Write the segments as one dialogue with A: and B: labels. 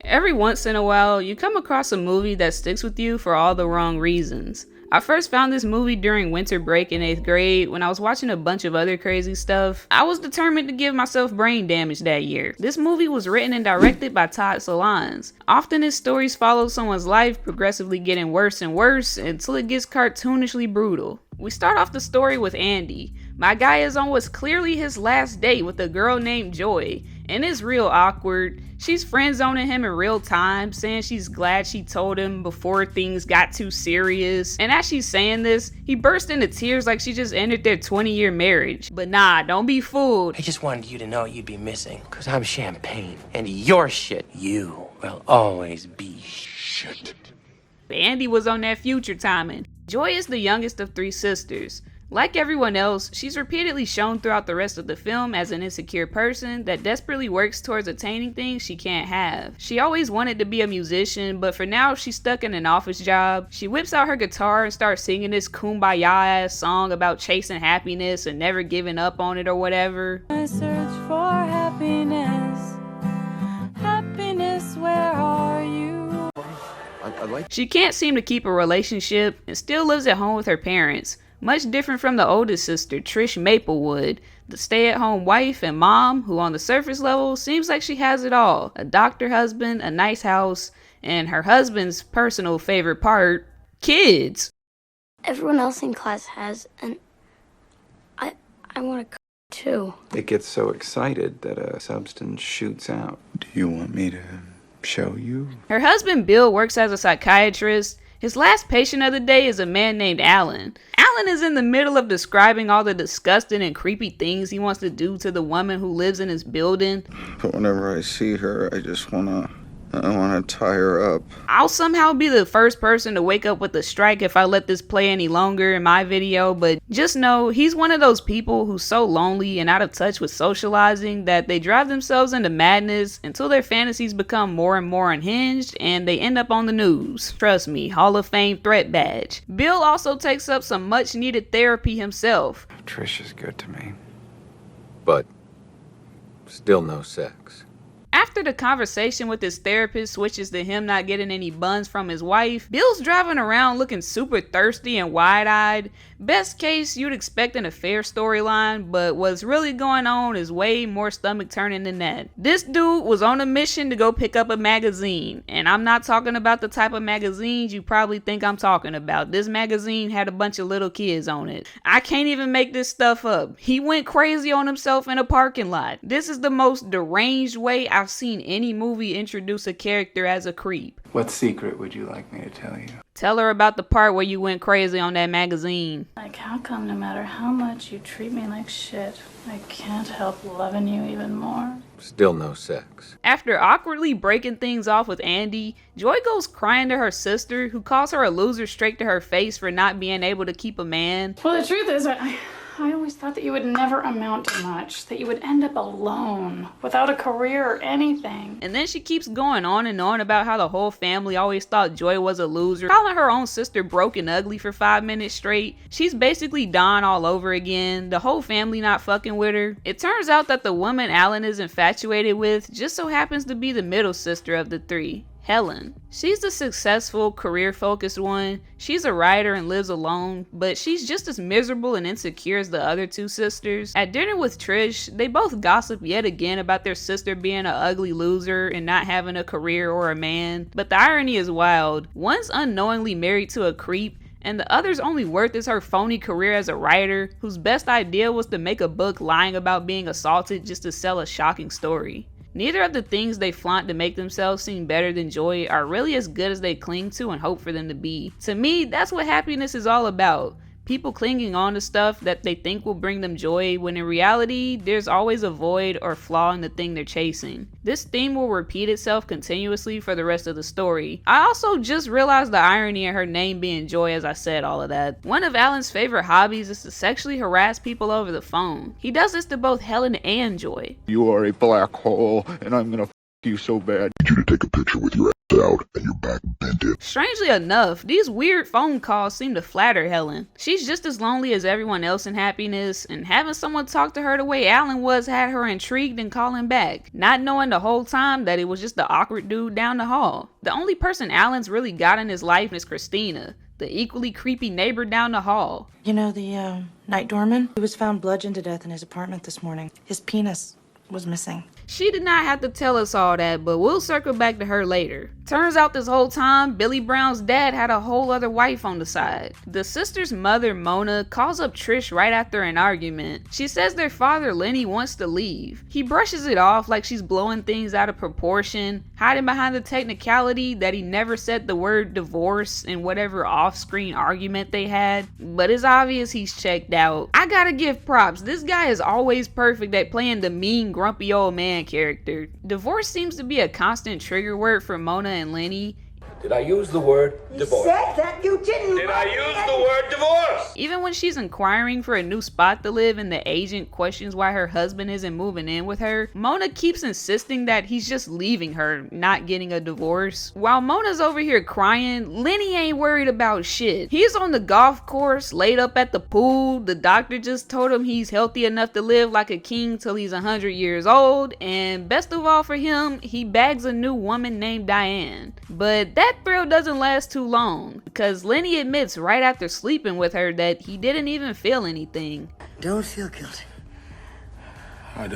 A: Every once in a while, you come across a movie that sticks with you for all the wrong reasons. I first found this movie during winter break in 8th grade when I was watching a bunch of other crazy stuff. I was determined to give myself brain damage that year. This movie was written and directed by Todd Solondz. Often his stories follow someone's life progressively getting worse and worse until it gets cartoonishly brutal. We start off the story with Andy. My guy is on what's clearly his last date with a girl named Joy, and it's real awkward. She's friend-zoning him in real time, saying she's glad she told him before things got too serious. And as she's saying this, he burst into tears like she just ended their 20-year marriage. But nah, don't be fooled.
B: I just wanted you to know you'd be missing, because I'm champagne, and your shit, you will always be shit.
A: Andy was on that future timing. Joy is the youngest of 3 sisters. Like everyone else, she's repeatedly shown throughout the rest of the film as an insecure person that desperately works towards attaining things she can't have. She always wanted to be a musician, but for now she's stuck in an office job. She whips out her guitar and starts singing this kumbaya-ass song about chasing happiness and never giving up on it or whatever.
C: I search for happiness. Happiness, where are you?
A: She can't seem to keep a relationship and still lives at home with her parents. Much different from the oldest sister, Trish Maplewood, the stay-at-home wife and mom who on the surface level seems like she has it all. A doctor husband, a nice house, and her husband's personal favorite part, kids.
D: Everyone else in class has, and I want to too.
E: It gets so excited that a substance shoots out.
F: Do you want me to show you?
A: Her husband Bill works as a psychiatrist. His last patient of the day is a man named Alan. Alan is in the middle of describing all the disgusting and creepy things he wants to do to the woman who lives in his building.
F: But whenever I see her, I want to tie her up.
A: I'll somehow be the first person to wake up with a strike if I let this play any longer in my video, but just know he's one of those people who's so lonely and out of touch with socializing that they drive themselves into madness until their fantasies become more and more unhinged and they end up on the news. Trust me, Hall of Fame threat badge. Bill also takes up some much needed therapy himself.
E: Trish is good to me.
G: But still no sex.
A: After the conversation with his therapist switches to him not getting any buns from his wife, Bill's driving around looking super thirsty and wide-eyed. Best case, you'd expect an affair storyline, but what's really going on is way more stomach-turning than that. This dude was on a mission to go pick up a magazine, and I'm not talking about the type of magazines you probably think I'm talking about. This magazine had a bunch of little kids on it. I can't even make this stuff up. He went crazy on himself in a parking lot. This is the most deranged way I've seen any movie introduce a character as a creep.
E: What secret would you like me to tell you?
A: Tell her about the part where you went crazy on that magazine.
C: Like, how come no matter how much you treat me like shit, I can't help loving you even more?
G: Still no sex.
A: After awkwardly breaking things off with Andy, Joy goes crying to her sister, who calls her a loser straight to her face for not being able to keep a man.
C: Well, the truth is, I always thought that you would never amount to much, that you would end up alone, without a career or anything.
A: And then she keeps going on and on about how the whole family always thought Joy was a loser, calling her own sister broke and ugly for 5 minutes straight. She's basically Dawn all over again, the whole family not fucking with her. It turns out that the woman Alan is infatuated with just so happens to be the middle sister of the 3. Helen. She's the successful, career-focused one. She's a writer and lives alone, but she's just as miserable and insecure as the other 2 sisters. At dinner with Trish, they both gossip yet again about their sister being an ugly loser and not having a career or a man. But the irony is wild. One's unknowingly married to a creep, and the other's only worth is her phony career as a writer, whose best idea was to make a book lying about being assaulted just to sell a shocking story. Neither of the things they flaunt to make themselves seem better than Joy are really as good as they cling to and hope for them to be. To me, that's what happiness is all about. People clinging on to stuff that they think will bring them joy, when in reality, there's always a void or flaw in the thing they're chasing. This theme will repeat itself continuously for the rest of the story. I also just realized the irony in her name being Joy as I said all of that. One of Alan's favorite hobbies is to sexually harass people over the phone. He does this to both Helen and Joy.
F: You are a black hole, and I'm gonna
H: you so bad. I need you to take a picture with your ass out and your back bent in.
A: Strangely enough, these weird phone calls seem to flatter Helen. She's just as lonely as everyone else in Happiness, and having someone talk to her the way Alan was had her intrigued and calling back, not knowing the whole time that it was just the awkward dude down the hall. The only person Alan's really got in his life is Christina, the equally creepy neighbor down the hall.
I: You know the night doorman? He was found bludgeoned to death in his apartment this morning. His penis was missing.
A: She did not have to tell us all that, but we'll circle back to her later. Turns out this whole time, Billy Brown's dad had a whole other wife on the side. The sister's mother, Mona, calls up Trish right after an argument. She says their father, Lenny, wants to leave. He brushes it off like she's blowing things out of proportion, hiding behind the technicality that he never said the word divorce in whatever off-screen argument they had. But it's obvious he's checked out. I gotta give props. This guy is always perfect at playing the mean, grumpy old man character. Divorce seems to be a constant trigger word for Mona and Lenny.
J: Did I use the word divorce?
K: You said that you didn't.
J: Did I use the word divorce?
A: Even when she's inquiring for a new spot to live and the agent questions why her husband isn't moving in with her, Mona keeps insisting that he's just leaving her, not getting a divorce. While Mona's over here crying, Lenny ain't worried about shit. He's on the golf course, laid up at the pool. The doctor just told him he's healthy enough to live like a king till he's 100 years old, and best of all for him, he bags a new woman named Diane. But that thrill doesn't last too long, because Lenny admits right after sleeping with her that he didn't even feel anything.
K: Don't feel guilty.
J: I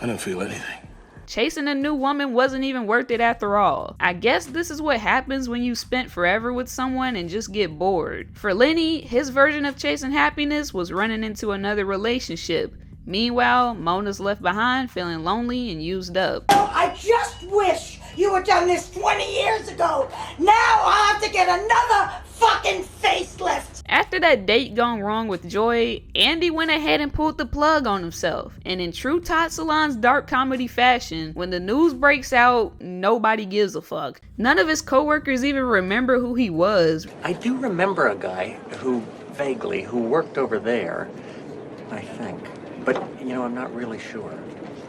J: don't feel anything.
A: Chasing a new woman wasn't even worth it after all. I guess this is what happens when you spent forever with someone and just get bored. For Lenny, his version of chasing happiness was running into another relationship. Meanwhile, Mona's left behind feeling lonely and used up.
K: Oh, I just wish you had done this 20 years ago. Now I'll have to get another fucking facelift.
A: After that date gone wrong with Joy, Andy went ahead and pulled the plug on himself. And in true Todd Solondz dark comedy fashion, when the news breaks out, nobody gives a fuck. None of his coworkers even remember who he was.
L: I do remember a guy who worked over there, I think. But, I'm not really sure.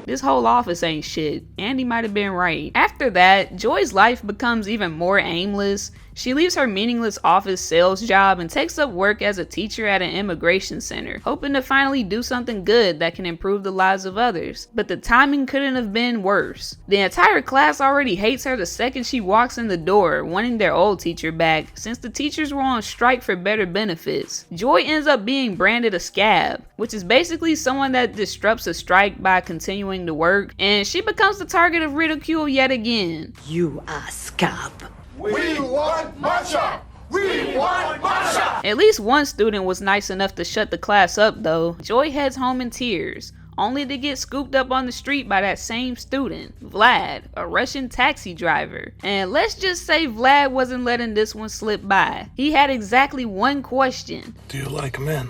A: This whole office ain't shit. Andy might have been right. After that, Joy's life becomes even more aimless. She leaves her meaningless office sales job and takes up work as a teacher at an immigration center, hoping to finally do something good that can improve the lives of others. But the timing couldn't have been worse. The entire class already hates her the second she walks in the door, wanting their old teacher back, since the teachers were on strike for better benefits. Joy ends up being branded a scab, which is basically someone that disrupts a strike by continuing to work, and she becomes the target of ridicule yet again.
K: You are scab.
J: We want matcha! We want matcha!
A: At least one student was nice enough to shut the class up though. Joy heads home in tears, only to get scooped up on the street by that same student, Vlad, a Russian taxi driver. And let's just say Vlad wasn't letting this one slip by. He had exactly one question.
J: Do you like men?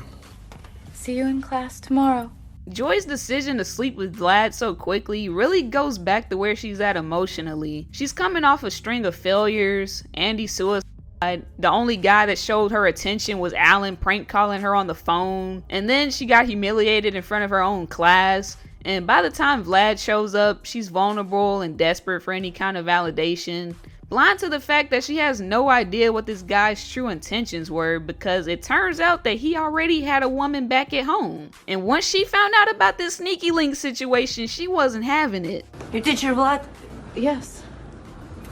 C: See you in class tomorrow.
A: Joy's decision to sleep with Vlad so quickly really goes back to where she's at emotionally. She's coming off a string of failures, Andy's suicide, the only guy that showed her attention was Alan prank calling her on the phone, and then she got humiliated in front of her own class. And by the time Vlad shows up, she's vulnerable and desperate for any kind of validation. Blind to the fact that she has no idea what this guy's true intentions were, because it turns out that he already had a woman back at home. And once she found out about this sneaky link situation, she wasn't having it.
K: You did your blood?
C: Yes.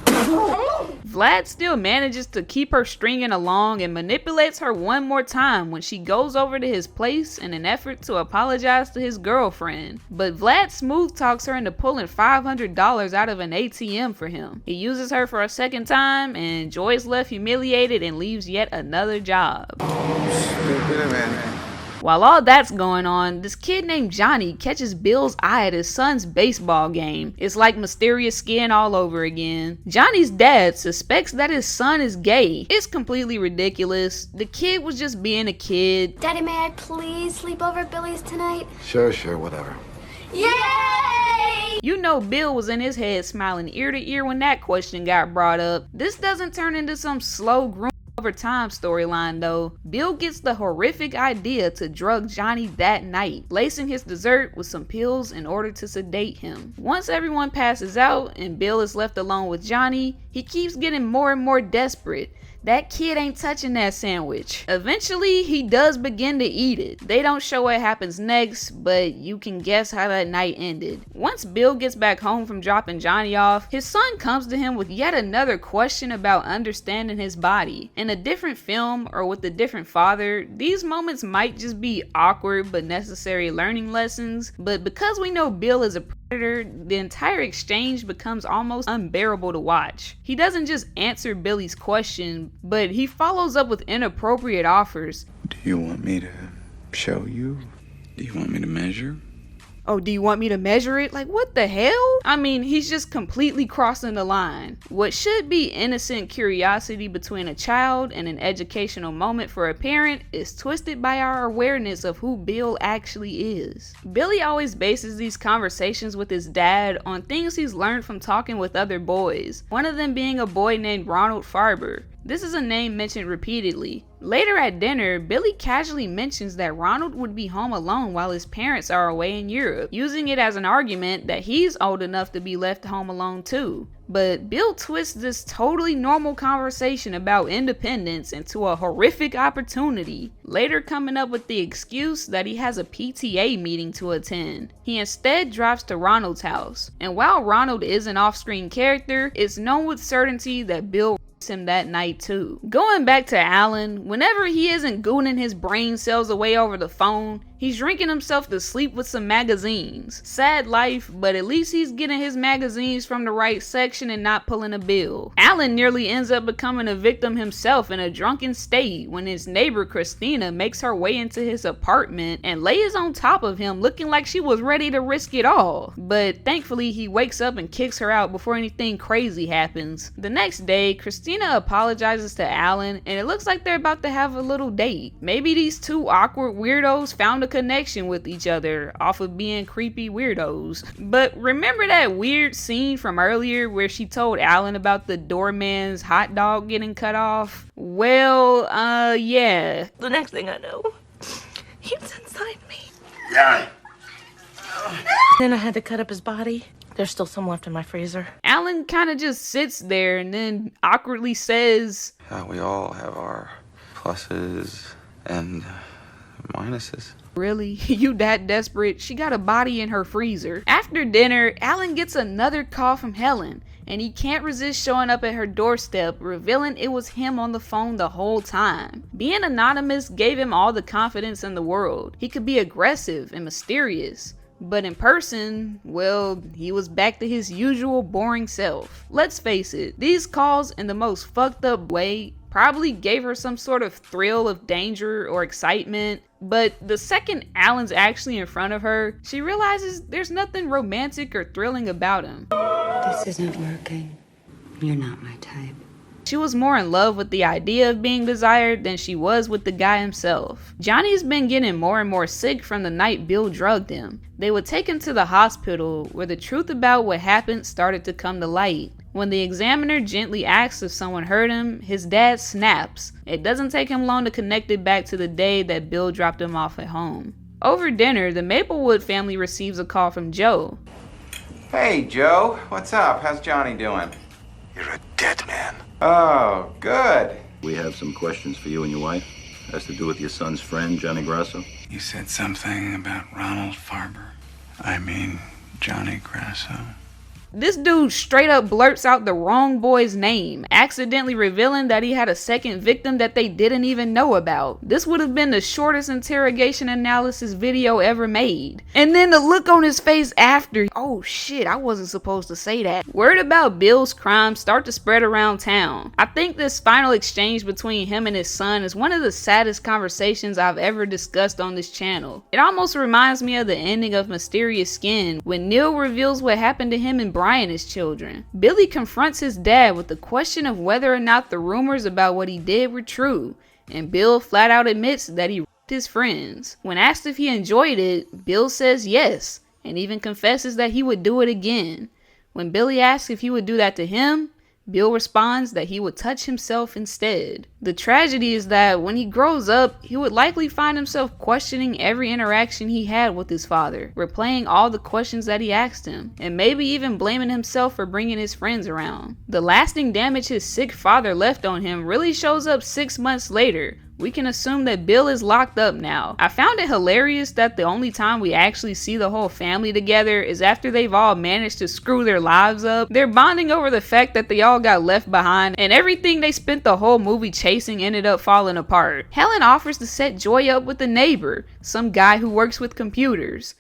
A: Vlad still manages to keep her stringing along and manipulates her one more time when she goes over to his place in an effort to apologize to his girlfriend. But Vlad smooth talks her into pulling $500 out of an ATM for him. He uses her for a second time, and Joy's left humiliated and leaves yet another job.
F: Stupid man.
A: While all that's going on, this kid named Johnny catches Bill's eye at his son's baseball game. It's like Mysterious Skin all over again. Johnny's dad suspects that his son is gay. It's completely ridiculous. The kid was just being a kid.
D: Daddy, may I please sleep over at Billy's tonight?
G: Sure, whatever.
D: Yay!
A: You know Bill was in his head smiling ear to ear when that question got brought up. This doesn't turn into some slow groom over time storyline though, Bill gets the horrific idea to drug Johnny that night, lacing his dessert with some pills in order to sedate him. Once everyone passes out and Bill is left alone with Johnny, he keeps getting more and more desperate. That kid ain't touching that sandwich. Eventually, he does begin to eat it. They don't show what happens next, but you can guess how that night ended. Once Bill gets back home from dropping Johnny off, his son comes to him with yet another question about understanding his body. In a different film or with a different father, these moments might just be awkward but necessary learning lessons, but because we know Bill is a predator, the entire exchange becomes almost unbearable to watch. He doesn't just answer Billy's question, but he follows up with inappropriate offers.
E: Do you want me to show you? Do you want me to measure?
A: Oh, do you want me to measure it? Like, what the hell? I mean, he's just completely crossing the line. What should be innocent curiosity between a child and an educational moment for a parent is twisted by our awareness of who Bill actually is. Billy always bases these conversations with his dad on things he's learned from talking with other boys, one of them being a boy named Ronald Farber. This is a name mentioned repeatedly. Later at dinner, Billy casually mentions that Ronald would be home alone while his parents are away in Europe, using it as an argument that he's old enough to be left home alone too. But Bill twists this totally normal conversation about independence into a horrific opportunity, later coming up with the excuse that he has a PTA meeting to attend. He instead drives to Ronald's house, and while Ronald is an off-screen character, it's known with certainty that Bill him that night too. Going back to Alan, whenever he isn't gooning his brain cells away over the phone, he's drinking himself to sleep with some magazines. Sad life, but at least he's getting his magazines from the right section and not pulling a bill. Alan nearly ends up becoming a victim himself in a drunken state when his neighbor Christina makes her way into his apartment and lays on top of him looking like she was ready to risk it all. But thankfully he wakes up and kicks her out before anything crazy happens. The next day, Christina apologizes to Alan and it looks like they're about to have a little date. Maybe these two awkward weirdos found a connection with each other off of being creepy weirdos. But remember that weird scene from earlier where she told Alan about the doorman's hot dog getting cut off? Well, yeah.
M: The next thing I know, he was inside me.
J: Yeah.
I: Then I had to cut up his body. There's still some left in my freezer.
A: Alan kind of just sits there and then awkwardly says,
F: We all have our pluses and minuses.
A: Really? You that desperate? She got a body in her freezer. After dinner, Alan gets another call from Helen, and he can't resist showing up at her doorstep, revealing it was him on the phone the whole time. Being anonymous gave him all the confidence in the world. He could be aggressive and mysterious. But in person, well, he was back to his usual boring self. Let's face it, these calls in the most fucked up way probably gave her some sort of thrill of danger or excitement, but the second Alan's actually in front of her, she realizes there's nothing romantic or thrilling about him.
N: This isn't working. You're not my type.
A: She was more in love with the idea of being desired than she was with the guy himself. Johnny's been getting more and more sick from the night Bill drugged him. They would take him to the hospital where the truth about what happened started to come to light. When the examiner gently asks if someone hurt him, his dad snaps. It doesn't take him long to connect it back to the day that Bill dropped him off at home. Over dinner, the Maplewood family receives a call from Joe.
E: Hey, Joe. What's up? How's Johnny doing?
H: You're a dead man.
E: Oh, good.
O: We have some questions for you and your wife. Has to do with your son's friend, Johnny Grasso.
E: You said something about Ronald Farber. I mean, Johnny Grasso.
A: This dude straight up blurts out the wrong boy's name, accidentally revealing that he had a second victim that they didn't even know about. This would have been the shortest interrogation analysis video ever made. And then the look on his face after, oh shit, I wasn't supposed to say that. Word about Bill's crimes start to spread around town. I think this final exchange between him and his son is one of the saddest conversations I've ever discussed on this channel. It almost reminds me of the ending of Mysterious Skin, when Neil reveals what happened to him and Brian and his children. Billy confronts his dad with the question of whether or not the rumors about what he did were true, and Bill flat out admits that he raped his friends. When asked if he enjoyed it, Bill says yes, and even confesses that he would do it again. When Billy asks if he would do that to him, Bill responds that he would touch himself instead. The tragedy is that when he grows up, he would likely find himself questioning every interaction he had with his father, replaying all the questions that he asked him, and maybe even blaming himself for bringing his friends around. The lasting damage his sick father left on him really shows up 6 months later. We can assume that Bill is locked up now. I found it hilarious that the only time we actually see the whole family together is after they've all managed to screw their lives up. They're bonding over the fact that they all got left behind, and everything they spent the whole movie chasing ended up falling apart. Helen offers to set Joy up with a neighbor, some guy who works with computers.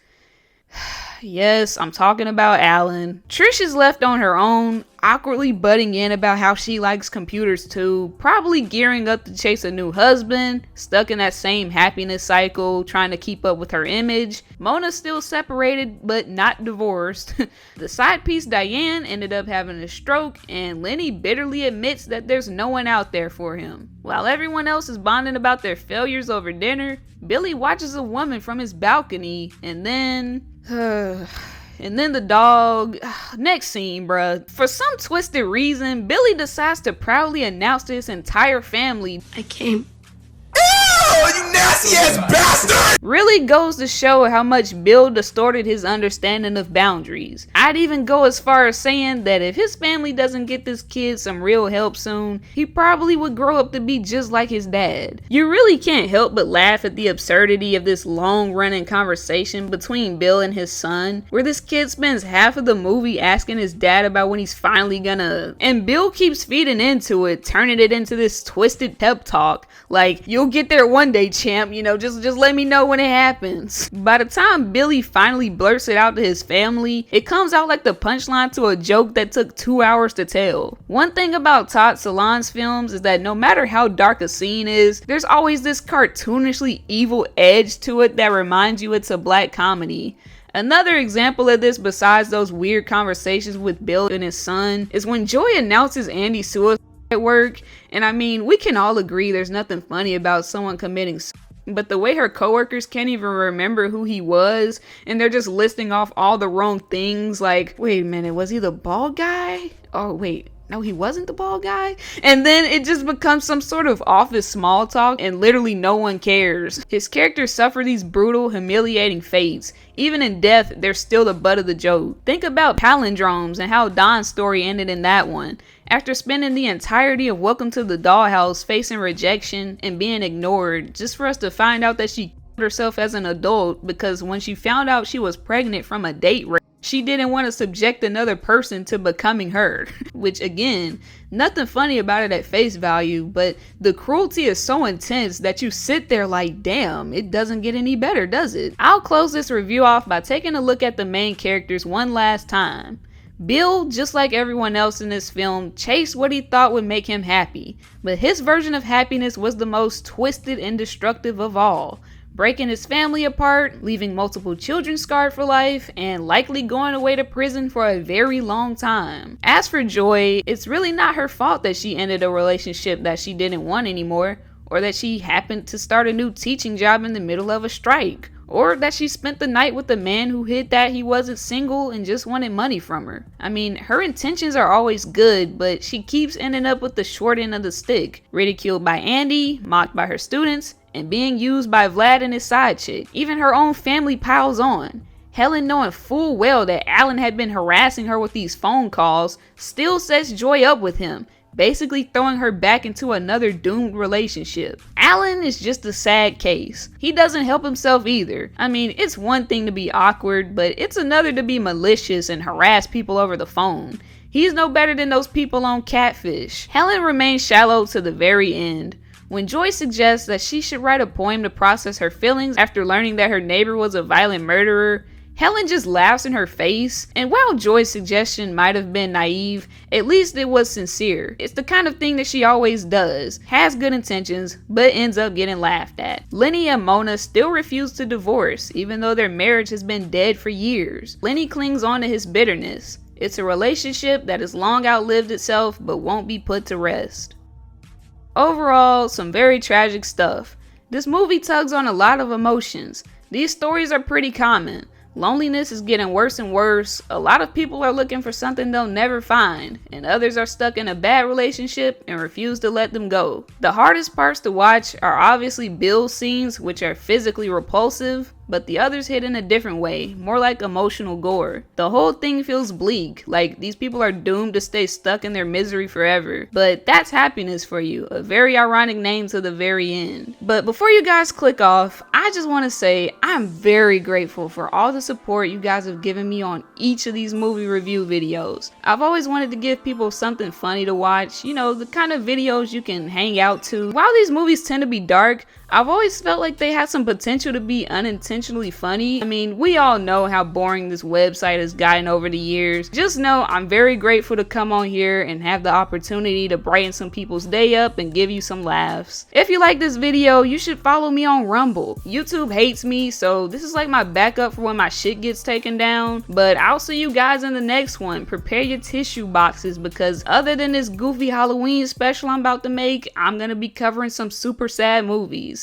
A: Yes, I'm talking about Alan. Trish is left on her own, awkwardly butting in about how she likes computers too, probably gearing up to chase a new husband, stuck in that same happiness cycle, trying to keep up with her image. Mona's still separated, but not divorced. The side piece Diane ended up having a stroke, and Lenny bitterly admits that there's no one out there for him. While everyone else is bonding about their failures over dinner, Billy watches a woman from his balcony, and then the dog. Next scene, bruh. For some twisted reason, Billy decides to proudly announce to his entire family,
N: I came.
J: You nasty ass bastard!
A: Really goes to show how much Bill distorted his understanding of boundaries. I'd even go as far as saying that if his family doesn't get this kid some real help soon, he probably would grow up to be just like his dad. You really can't help but laugh at the absurdity of this long-running conversation between Bill and his son, where this kid spends half of the movie asking his dad about when he's finally gonna... And Bill keeps feeding into it, turning it into this twisted pep talk, like, you'll get there one day, champ, you know, just let me know when it happens. By the time Billy finally blurts it out to his family, it comes out like the punchline to a joke that took 2 hours to tell. One thing about Todd Solondz films is that no matter how dark a scene is, there's always this cartoonishly evil edge to it that reminds you it's a black comedy. Another example of this, besides those weird conversations with Bill and his son, is when Joy announces Andy's suicide at work. And I mean, we can all agree there's nothing funny about someone committing suicide, but the way her coworkers can't even remember who he was, and they're just listing off all the wrong things, like, wait a minute, was he the bald guy? Oh wait, no, he wasn't the bald guy. And then it just becomes some sort of office small talk, and literally no one cares. His characters suffer these brutal, humiliating fates. Even in death, they're still the butt of the joke. Think about palindromes and how Don's story ended in that one. After spending the entirety of Welcome to the Dollhouse facing rejection and being ignored, just for us to find out that she killed herself as an adult because when she found out she was pregnant from a date rape, she didn't want to subject another person to becoming her. Which again, nothing funny about it at face value, but the cruelty is so intense that you sit there like, damn, it doesn't get any better, does it? I'll close this review off by taking a look at the main characters one last time. Bill, just like everyone else in this film, chased what he thought would make him happy, but his version of happiness was the most twisted and destructive of all, breaking his family apart, leaving multiple children scarred for life, and likely going away to prison for a very long time. As for Joy, it's really not her fault that she ended a relationship that she didn't want anymore, or that she happened to start a new teaching job in the middle of a strike, or that she spent the night with a man who hid that he wasn't single and just wanted money from her. I mean, her intentions are always good, but she keeps ending up with the short end of the stick, ridiculed by Andy, mocked by her students, and being used by Vlad and his side chick. Even her own family piles on. Helen, knowing full well that Alan had been harassing her with these phone calls, still sets Joy up with him, basically throwing her back into another doomed relationship. Alan is just a sad case. He doesn't help himself either. I mean, it's one thing to be awkward, but it's another to be malicious and harass people over the phone. He's no better than those people on Catfish. Helen remains shallow to the very end. When Joy suggests that she should write a poem to process her feelings after learning that her neighbor was a violent murderer, Helen just laughs in her face, and while Joy's suggestion might have been naive, at least it was sincere. It's the kind of thing that she always does, has good intentions, but ends up getting laughed at. Lenny and Mona still refuse to divorce, even though their marriage has been dead for years. Lenny clings on to his bitterness. It's a relationship that has long outlived itself, but won't be put to rest. Overall, some very tragic stuff. This movie tugs on a lot of emotions. These stories are pretty common. Loneliness is getting worse and worse. A lot of people are looking for something they'll never find, and others are stuck in a bad relationship and refuse to let them go. The hardest parts to watch are obviously Bill's scenes, which are physically repulsive, but the others hit in a different way, more like emotional gore. The whole thing feels bleak, like these people are doomed to stay stuck in their misery forever. But that's happiness for you, a very ironic name to the very end. But before you guys click off, I just want to say I'm very grateful for all the support you guys have given me on each of these movie review videos. I've always wanted to give people something funny to watch, you know, the kind of videos you can hang out to. While these movies tend to be dark, I've always felt like they had some potential to be unintentionally funny. I mean, we all know how boring this website has gotten over the years. Just know I'm very grateful to come on here and have the opportunity to brighten some people's day up and give you some laughs. If you like this video, you should follow me on Rumble. YouTube hates me, so this is like my backup for when my shit gets taken down. But I'll see you guys in the next one. Prepare your tissue boxes, because other than this goofy Halloween special I'm about to make, I'm gonna be covering some super sad movies.